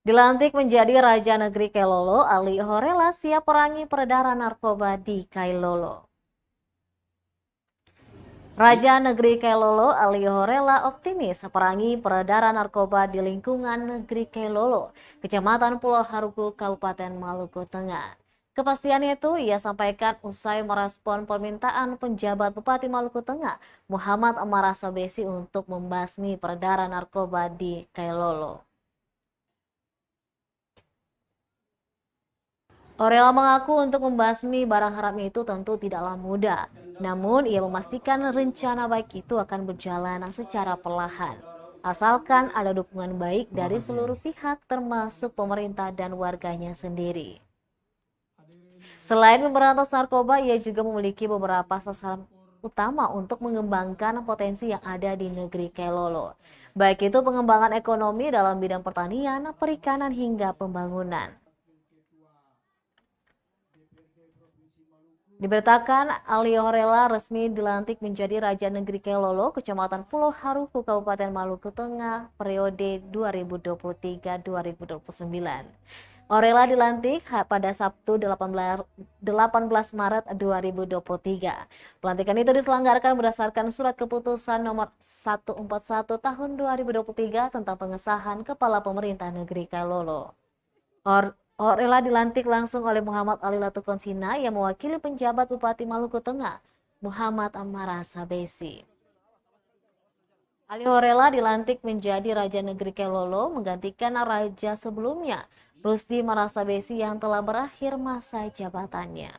Dilantik menjadi Raja Negeri Kailolo, Ali Horela siap perangi peredaran narkoba di Kailolo. Raja Negeri Kailolo, Ali Horela optimis perangi peredaran narkoba di lingkungan Negeri Kailolo, Kecamatan Pulau Haruku, Kabupaten Maluku Tengah. Kepastian itu ia sampaikan usai merespon permintaan penjabat Bupati Maluku Tengah, Muhammad Amarasa Besi untuk membasmi peredaran narkoba di Kailolo. Horela mengaku untuk membasmi barang haram itu tentu tidaklah mudah. Namun ia memastikan rencana baik itu akan berjalan secara perlahan. Asalkan ada dukungan baik dari seluruh pihak termasuk pemerintah dan warganya sendiri. Selain memberantas narkoba, ia juga memiliki beberapa sasaran utama untuk mengembangkan potensi yang ada di negeri Kailolo. Baik itu pengembangan ekonomi dalam bidang pertanian, perikanan hingga pembangunan. Diberitakan Ali Horela resmi dilantik menjadi Raja Negeri Kailolo, Kecamatan Pulau Haruku, Kabupaten Maluku Tengah, periode 2023-2029. Horela dilantik pada Sabtu 18 Maret 2023. Pelantikan itu diselenggarakan berdasarkan Surat Keputusan Nomor 141 Tahun 2023 tentang pengesahan Kepala Pemerintah Negeri Kailolo. Horela dilantik langsung oleh Muhammad Ali Latukonsina yang mewakili penjabat Bupati Maluku Tengah, Muhammad Amarasa Besi. Ali Horela dilantik menjadi Raja Negeri Kailolo menggantikan raja sebelumnya, Rusdi Marasa Besi yang telah berakhir masa jabatannya.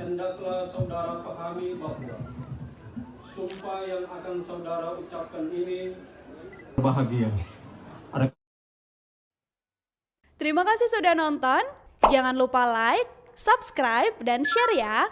Hendaklah saudara pahami bahwa sumpah yang akan saudara ucapkan ini bahagia. Terima kasih sudah nonton. Jangan lupa like, subscribe, dan share ya.